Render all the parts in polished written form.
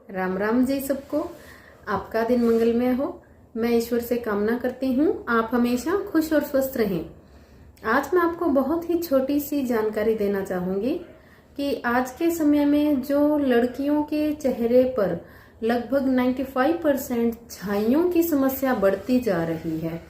राम राम जी सबको। आपका दिन मंगलमय हो। मैं ईश्वर से कामना करती हूँ आप हमेशा खुश और स्वस्थ रहें। आज मैं आपको बहुत ही छोटी सी जानकारी देना चाहूंगी कि आज के समय में जो लड़कियों के चेहरे पर लगभग 95% झाइयों की समस्या बढ़ती जा रही है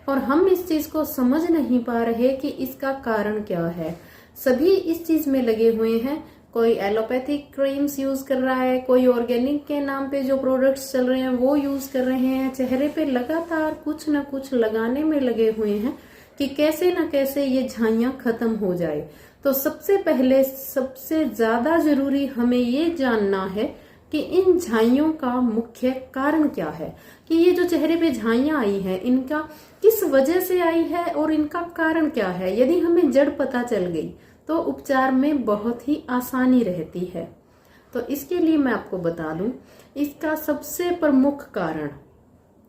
और हम इस चीज को समझ नहीं पा रहे कि इसका कारण क्या है। सभी इस चीज में लगे हुए हैं। कोई एलोपैथिक क्रीम्स यूज कर रहा है, कोई ऑर्गेनिक के नाम पे जो प्रोडक्ट्स चल रहे हैं वो यूज कर रहे हैं। चेहरे पे लगातार कुछ न कुछ लगाने में लगे हुए हैं कि कैसे न कैसे ये झाइयां खत्म हो जाए। तो सबसे पहले सबसे ज्यादा जरूरी हमें ये जानना है कि इन झाइयों का मुख्य कारण क्या है, कि ये जो चेहरे पे झाइयां आई है इनका किस वजह से आई है और इनका कारण क्या है। यदि हमें जड़ पता चल गई तो उपचार में बहुत ही आसानी रहती है। तो इसके लिए मैं आपको बता दूं, इसका सबसे प्रमुख कारण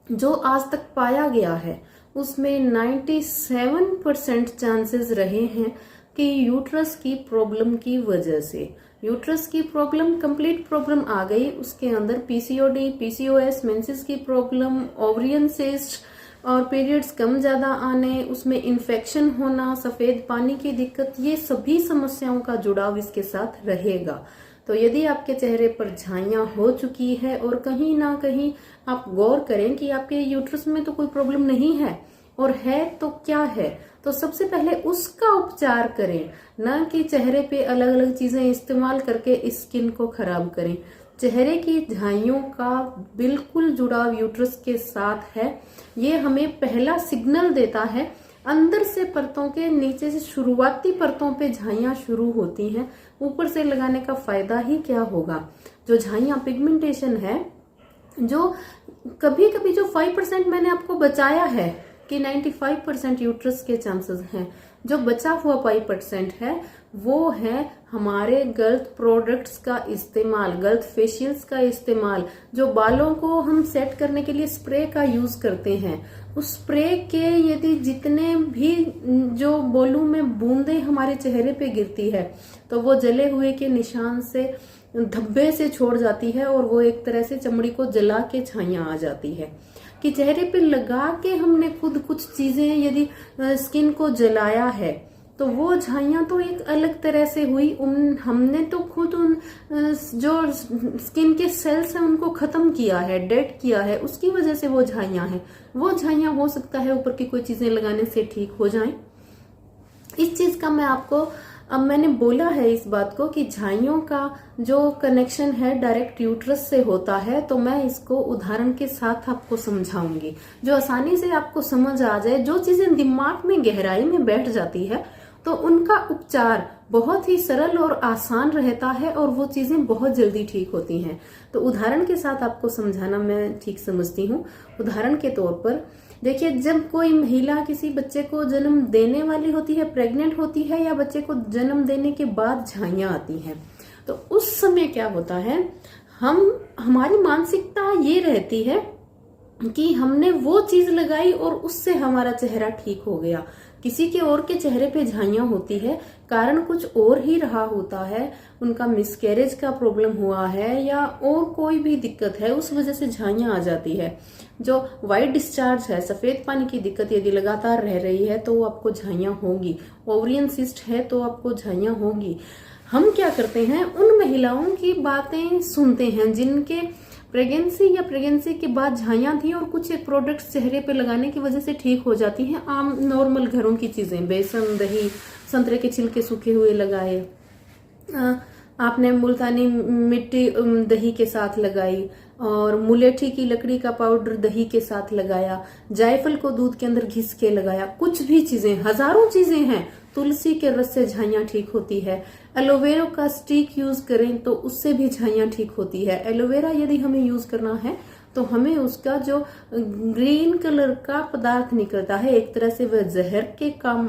जो आज तक पाया गया है उसमें 97% चांसेस रहे हैं कि यूट्रस की प्रॉब्लम की वजह से। यूट्रस की प्रॉब्लम कंप्लीट प्रॉब्लम आ गई, उसके अंदर पीसीओडी, पीसीओएस, मेंसेस की प्रॉब्लम, ओवरियन सिस्ट और पीरियड्स कम ज्यादा आने, उसमें इन्फेक्शन होना, सफेद पानी की दिक्कत, ये सभी समस्याओं का जुड़ाव इसके साथ रहेगा। तो यदि आपके चेहरे पर झाइयां हो चुकी है और कहीं ना कहीं आप गौर करें कि आपके यूट्रस में तो कोई प्रॉब्लम नहीं है और है तो क्या है, तो सबसे पहले उसका उपचार करें, न कि चेहरे पे अलग अलग चीजें इस्तेमाल करके स्किन को खराब करें। चेहरे की झाइयों का बिल्कुल जुड़ाव यूट्रस के साथ है। ये हमें पहला सिग्नल देता है। अंदर से परतों के नीचे से शुरुआती परतों पे झाइयां शुरू होती हैं, ऊपर से लगाने का फायदा ही क्या होगा। जो झाइयां पिगमेंटेशन है, जो कभी कभी जो 5% मैंने आपको बचाया है कि 95% यूट्रस के चांसेस हैं, जो बचा हुआ 5% है वो है हमारे गलत प्रोडक्ट्स का इस्तेमाल, गलत फेशियल्स का इस्तेमाल। जो बालों को हम सेट करने के लिए स्प्रे का यूज करते हैं, उस स्प्रे के यदि जितने भी जो बोलूं में बूंदे हमारे चेहरे पे गिरती है तो वो जले हुए के निशान से, धब्बे से छोड़ जाती है और वो एक तरह से चमड़ी को जला के झाइयां आ जाती है। कि चेहरे पे लगा के हमने खुद कुछ चीजें यदि स्किन को जलाया है तो वो झाइयां तो एक अलग तरह से हुई। हमने तो खुद उन जो स्किन के सेल्स हैं उनको खत्म किया है, डेड किया है, उसकी वजह से वो झाइयां हैं। वो झाइयां हो सकता है ऊपर की कोई चीजें लगाने से ठीक हो जाएं। इस चीज का मैं आपको, अब मैंने बोला है इस बात को कि झाइयों का जो कनेक्शन है डायरेक्ट यूट्रस से होता है, तो मैं इसको उदाहरण के साथ आपको समझाऊंगी जो आसानी से आपको समझ आ जाए। जो चीजें दिमाग में गहराई में बैठ जाती है तो उनका उपचार बहुत ही सरल और आसान रहता है और वो चीजें बहुत जल्दी ठीक होती हैं। तो उदाहरण के साथ आपको समझाना मैं ठीक समझती हूँ। उदाहरण के तौर पर देखिए, जब कोई महिला किसी बच्चे को जन्म देने वाली होती है, प्रेग्नेंट होती है या बच्चे को जन्म देने के बाद झाइयां आती हैं, तो उस समय क्या होता है, हमारी मानसिकता ये रहती है कि हमने वो चीज लगाई और उससे हमारा चेहरा ठीक हो गया। किसी के और के चेहरे पे झाइयां होती है, कारण कुछ और ही रहा होता है, उनका मिसकैरेज का प्रॉब्लम हुआ है या और कोई भी दिक्कत है, उस वजह से झाइयां आ जाती है। जो व्हाइट डिस्चार्ज है, सफेद पानी की दिक्कत यदि लगातार रह रही है तो आपको झाइयां होगी। ओवरियन सिस्ट है तो आपको झाइयां होगी। हम क्या करते हैं, उन महिलाओं की बातें सुनते हैं जिनके प्रेगनेंसी के बाद झाइयां थी और कुछ एक प्रोडक्ट्स चेहरे पे लगाने की वजह से ठीक हो जाती हैं। आम नॉर्मल घरों की चीजें, बेसन, दही, संतरे के छिलके सूखे हुए लगाए, आपने मुल्तानी मिट्टी दही के साथ लगाई और मुलेठी की लकड़ी का पाउडर दही के साथ लगाया, जायफल को दूध के अंदर घिस के लगाया, कुछ भी चीजें, हजारों चीजें हैं। तुलसी के रस से झाइयां ठीक होती है। एलोवेरा का स्टिक यूज करें तो उससे भी झाइयां ठीक होती है। एलोवेरा यदि हमें यूज करना है तो हमें उसका जो ग्रीन कलर का पदार्थ निकलता है, एक तरह से वह जहर के काम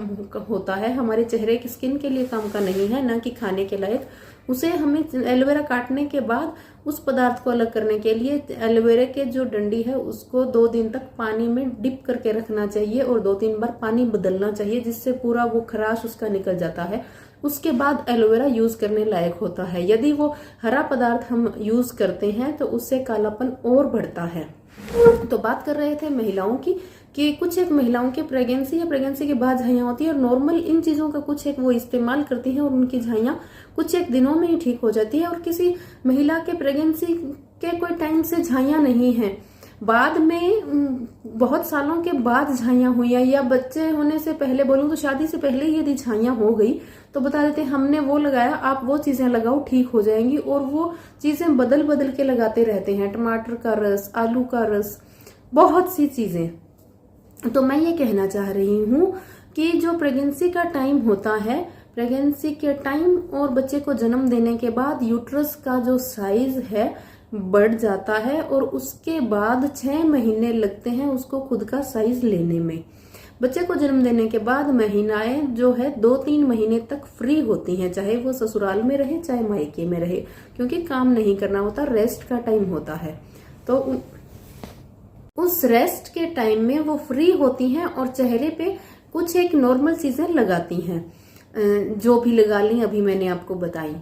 होता है, हमारे चेहरे की स्किन के लिए काम का नहीं है, ना कि खाने के लायक। उसे हमें एलोवेरा काटने के बाद उस पदार्थ को अलग करने के लिए एलोवेरा के जो डंडी है उसको 2 दिन तक पानी में डिप करके रखना चाहिए और 2-3 बार पानी बदलना चाहिए, जिससे पूरा वो खराश उसका निकल जाता है। उसके बाद एलोवेरा यूज करने लायक होता है। यदि वो हरा पदार्थ हम यूज करते हैं तो उससे कालापन और बढ़ता है। तो बात कर रहे थे महिलाओं की कि कुछ एक महिलाओं की प्रेगनेंसी या प्रेगनेंसी के बाद झाइयां होती है और नॉर्मल इन चीजों का कुछ एक वो इस्तेमाल करती हैं और उनकी झाइयां कुछ एक दिनों में ही ठीक हो जाती है। और किसी महिला के प्रेगनेंसी के कोई टाइम से झाइयां नहीं है, बाद में बहुत सालों के बाद झाइयां हुई है, या बच्चे होने से पहले, बोलूं तो शादी से पहले ही यदि झाइयां हो गई तो बता देते हमने वो लगाया, आप वो चीजें लगाओ ठीक हो जाएंगी। और वो चीजें बदल बदल के लगाते रहते हैं, टमाटर का रस, आलू का रस, बहुत सी चीजें। तो मैं ये कहना चाह रही हूँ कि जो प्रेगनेंसी का टाइम होता है, प्रेगनेंसी के टाइम और बच्चे को जन्म देने के बाद यूट्रस का जो साइज है बढ़ जाता है और उसके बाद 6 महीने लगते हैं उसको खुद का साइज लेने में। बच्चे को जन्म देने के बाद महिलाएं जो है 2-3 महीने तक फ्री होती हैं, चाहे वो ससुराल में रहे चाहे मायके में रहे, क्योंकि काम नहीं करना होता, रेस्ट का टाइम होता है। तो उस रेस्ट के टाइम में वो फ्री होती हैं और चेहरे पे कुछ एक नॉर्मल चीजें लगाती हैं, जो भी लगा ली अभी मैंने आपको बताई।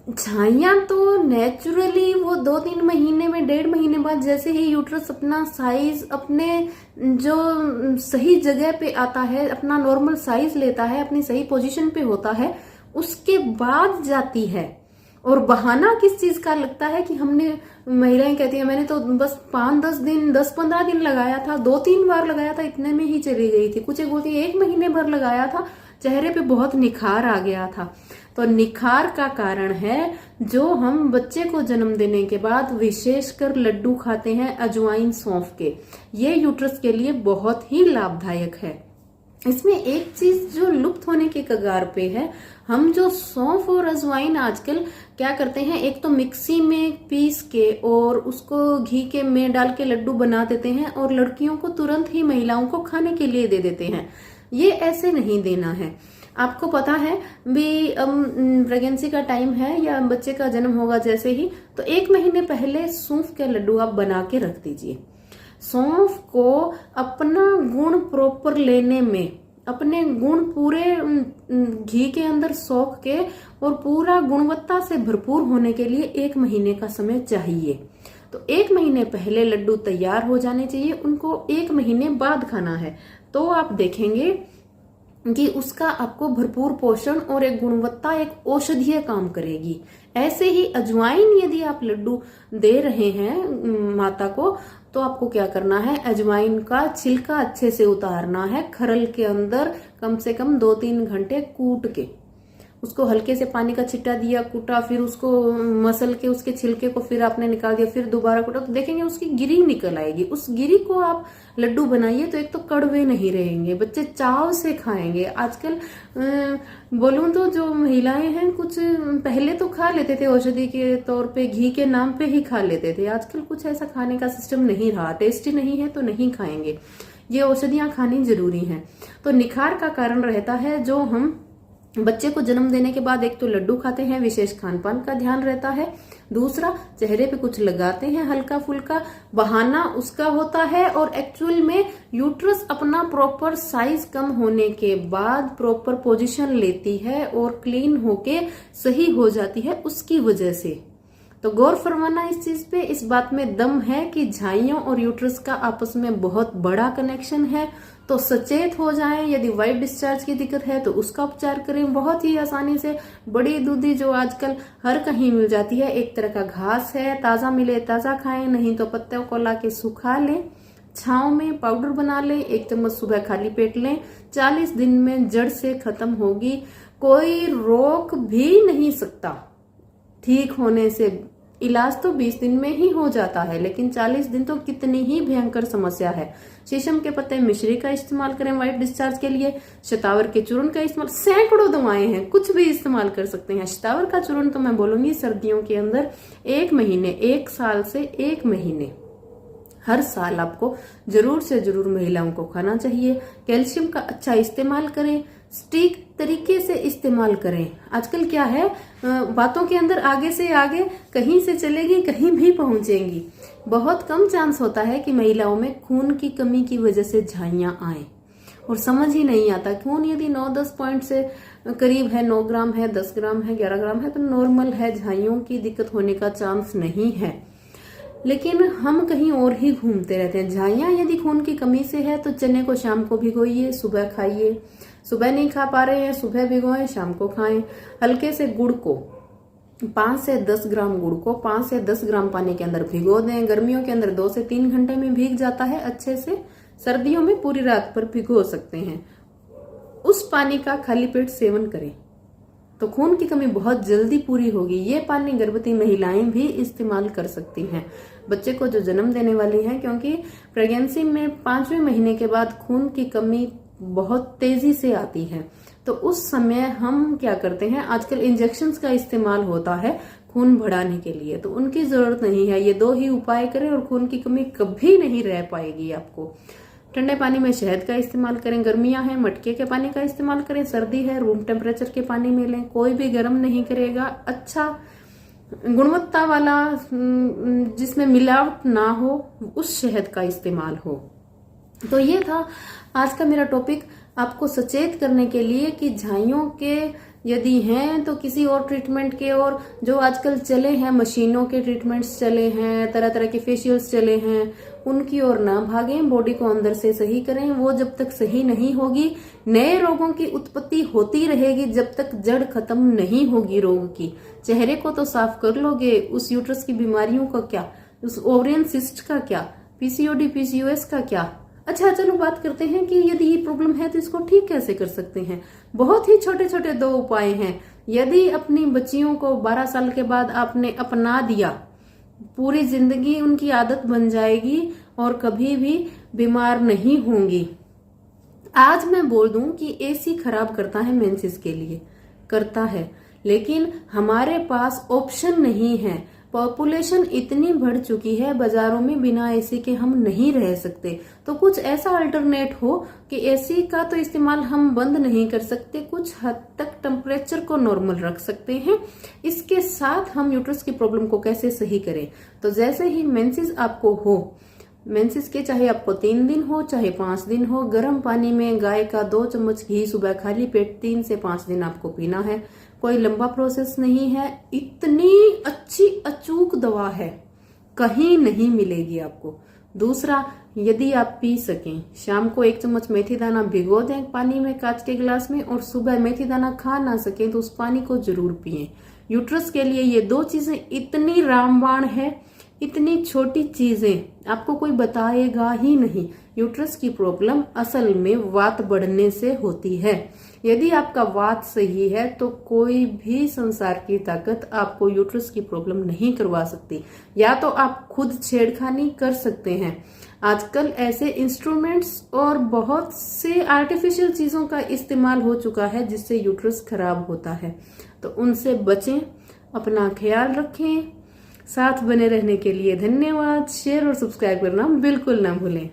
झाइयां तो नेचुरली वो 2-3 महीने में, 1.5 महीने बाद जैसे ही यूट्रस अपना साइज अपने जो सही जगह पे आता है, अपना नॉर्मल साइज लेता है, अपनी सही पोजीशन पे होता है, उसके बाद जाती है। और बहाना किस चीज का लगता है कि हमने, महिलाएं कहती हैं मैंने तो बस 5-10 दिन, 10-15 दिन लगाया था, 2-3 बार लगाया था, इतने में ही चली गई थी। कुछ एक बोलती है 1 महीने भर लगाया था, चेहरे पे बहुत निखार आ गया था। तो निखार का कारण है जो हम बच्चे को जन्म देने के बाद विशेषकर लड्डू खाते हैं अजवाइन सौंफ के, ये यूट्रस के लिए बहुत ही लाभदायक है। इसमें एक चीज जो लुप्त होने के कगार पे है, हम जो सौंफ और अजवाइन आजकल क्या करते हैं, एक तो मिक्सी में पीस के और उसको घी के में डाल के लड्डू बना देते हैं और लड़कियों को तुरंत ही महिलाओं को खाने के लिए दे देते हैं। ये ऐसे नहीं देना है। आपको पता है भी प्रेगनेंसी का टाइम है या बच्चे का जन्म होगा जैसे ही, तो 1 महीने पहले सौंफ के लड्डू आप बना के रख दीजिए। सौंफ को अपना गुण प्रॉपर लेने में, अपने गुण पूरे घी के अंदर सोख के और पूरा गुणवत्ता से भरपूर होने के लिए 1 महीने का समय चाहिए। तो 1 महीने पहले लड्डू तैयार हो जाने चाहिए, उनको 1 महीने बाद खाना है। तो आप देखेंगे कि उसका आपको भरपूर पोषण और एक गुणवत्ता, एक औषधीय काम करेगी। ऐसे ही अजवाइन यदि आप लड्डू दे रहे हैं माता को, तो आपको क्या करना है, अजवाइन का छिलका अच्छे से उतारना है, खरल के अंदर कम से कम 2-3 घंटे कूट के, उसको हल्के से पानी का छिट्टा दिया, कूटा, फिर उसको मसल के उसके छिलके को फिर आपने निकाल दिया, फिर दोबारा कूटा, तो देखेंगे उसकी गिरी निकल आएगी। उस गिरी को आप लड्डू बनाइए तो एक तो कड़वे नहीं रहेंगे, बच्चे चाव से खाएंगे। आजकल बोलूं तो जो महिलाएं हैं कुछ पहले तो खा लेते थे औषधि के तौर पे, घी के नाम पे ही खा लेते थे, आजकल कुछ ऐसा खाने का सिस्टम नहीं रहा। टेस्टी नहीं है तो नहीं खाएंगे, ये औषधियां खानी जरूरी है। तो निखार का कारण रहता है जो हम बच्चे को जन्म देने के बाद, एक तो लड्डू खाते हैं, विशेष खान पान का ध्यान रहता है, दूसरा चेहरे पे कुछ लगाते हैं हल्का फुल्का, बहाना उसका होता है, और एक्चुअल में यूट्रस अपना प्रॉपर साइज कम होने के बाद प्रॉपर पोजीशन लेती है और क्लीन होके सही हो जाती है उसकी वजह से। तो गौर फरमाना इस चीज पे, इस बात में दम है कि झाइयों और यूट्रस का आपस में बहुत बड़ा कनेक्शन है। तो सचेत हो जाएं, यदि वाइट डिस्चार्ज की दिक्कत है तो उसका उपचार करें बहुत ही आसानी से। बड़ी दूधी जो आजकल हर कहीं मिल जाती है, एक तरह का घास है, ताजा मिले ताजा खाएं, नहीं तो पत्तों को ला के सुखा लें, छांव में पाउडर बना लें, 1 चम्मच सुबह खाली पेट लें, 40 दिन में जड़ से खत्म होगी। कोई रोक भी नहीं सकता ठीक होने से। इलाज तो 20 दिन में ही हो जाता है, लेकिन 40 दिन तो कितनी ही भयंकर समस्या है। शीशम के पत्ते मिश्री का इस्तेमाल करें वाइट डिस्चार्ज के लिए, शतावर के चूर्ण का इस्तेमाल, सैकड़ों दवाएं हैं, कुछ भी इस्तेमाल कर सकते हैं। शतावर का चूर्ण तो मैं बोलूंगी सर्दियों के अंदर 1 महीने, 1 साल से 1 महीने हर साल आपको जरूर से जरूर महिलाओं को खाना चाहिए। कैल्शियम का अच्छा इस्तेमाल करें, स्टिक तरीके से इस्तेमाल करें। आजकल क्या है, बातों के अंदर आगे से आगे कहीं से चलेगी कहीं भी पहुंचेंगी। बहुत कम चांस होता है कि महिलाओं में खून की कमी की वजह से झाइयां आए, और समझ ही नहीं आता खून यदि 9-10 पॉइंट से करीब है, 9 ग्राम है, 10 ग्राम है, 11 ग्राम है तो नॉर्मल है, झाइयों की दिक्कत होने का चांस नहीं है। लेकिन हम कहीं और ही घूमते रहते हैं। झाइयाँ यदि खून की कमी से है तो चने को शाम को भिगोइए, सुबह खाइए। सुबह नहीं खा पा रहे हैं, सुबह भिगोएं, शाम को खाएं। हल्के से गुड़ को 5 से 10 ग्राम गुड़ को 5 से 10 ग्राम पानी के अंदर भिगो दें। गर्मियों के अंदर 2 से 3 घंटे में भीग जाता है अच्छे से। सर्दियों में पूरी रात पर भिगो सकते हैं। उस पानी का खाली पेट सेवन करें तो खून की कमी बहुत जल्दी पूरी होगी। ये पानी गर्भवती महिलाएं भी इस्तेमाल कर सकती हैं, बच्चे को जो जन्म देने वाली हैं, क्योंकि प्रेगनेंसी में 5वें महीने के बाद खून की कमी बहुत तेजी से आती है। तो उस समय हम क्या करते हैं, आजकल इंजेक्शंस का इस्तेमाल होता है खून बढ़ाने के लिए, तो उनकी जरूरत नहीं है। ये 2 ही उपाय करें और खून की कमी कभी नहीं रह पाएगी आपको। ठंडे पानी में शहद का इस्तेमाल करें, गर्मियां हैं मटके के पानी का इस्तेमाल करें, सर्दी है रूम टेम्परेचर के पानी में लें, कोई भी गर्म नहीं करेगा। अच्छा गुणवत्ता वाला जिसमें मिलावट ना हो उस शहद का इस्तेमाल हो। तो ये था आज का मेरा टॉपिक, आपको सचेत करने के लिए कि झाइयों के यदि हैं तो किसी और ट्रीटमेंट के, और जो आजकल चले हैं मशीनों के ट्रीटमेंट्स चले हैं, तरह तरह के फेशियल्स चले हैं, उनकी ओर ना भागें। बॉडी को अंदर से सही करें। वो जब तक सही नहीं होगी नए रोगों की उत्पत्ति होती रहेगी, जब तक जड़ खत्म नहीं होगी रोग की। चेहरे को तो साफ कर लोगे, उस यूट्रस की बीमारियों का क्या, उस ओवरियन सिस्ट का क्या, पीसीओडी पीसीओएस का क्या। अच्छा चलो बात करते हैं कि यदि ये प्रॉब्लम है तो इसको ठीक कैसे कर सकते हैं। बहुत ही छोटे छोटे 2 उपाय हैं। यदि अपनी बच्चियों को 12 साल के बाद आपने अपना दिया, पूरी जिंदगी उनकी आदत बन जाएगी और कभी भी बीमार नहीं होंगी। आज मैं बोल दूं कि एसी खराब करता है मेंसेस के लिए, करता है, लेकिन हमारे पास ऑप्शन नहीं है। पॉपुलेशन इतनी बढ़ चुकी है, बाजारों में बिना एसी के हम नहीं रह सकते। तो कुछ ऐसा अल्टरनेट हो कि एसी का तो इस्तेमाल हम बंद नहीं कर सकते, कुछ हद तक टेम्परेचर को नॉर्मल रख सकते हैं। इसके साथ हम यूट्रस की प्रॉब्लम को कैसे सही करें। तो जैसे ही मेंसेस आपको हो, मेंसेस के चाहे आपको 3 दिन हो चाहे 5 दिन हो, गर्म पानी में गाय का 2 चम्मच घी सुबह खाली पेट 3 से 5 दिन आपको पीना है। कोई लंबा प्रोसेस नहीं है, इतनी अच्छी अचूक दवा है, कहीं नहीं मिलेगी आपको। दूसरा, यदि आप पी सकें, शाम को 1 चम्मच मेथी दाना भिगो दें पानी में कांच के गिलास में, और सुबह मेथी दाना खा ना सकें तो उस पानी को जरूर पिएं। यूट्रस के लिए ये 2 चीजें इतनी रामबाण है, इतनी छोटी चीजें आपको कोई बताएगा ही नहीं। यूट्रस की प्रॉब्लम असल में वात बढ़ने से होती है। यदि आपका वात सही है तो कोई भी संसार की ताकत आपको यूट्रस की प्रॉब्लम नहीं करवा सकती। या तो आप खुद छेड़खानी कर सकते हैं। आजकल ऐसे इंस्ट्रूमेंट्स और बहुत से आर्टिफिशियल चीजों का इस्तेमाल हो चुका है जिससे यूट्रस खराब होता है, तो उनसे बचें, अपना ख्याल रखें। साथ बने रहने के लिए धन्यवाद। शेयर और सब्सक्राइब करना बिल्कुल ना भूलें।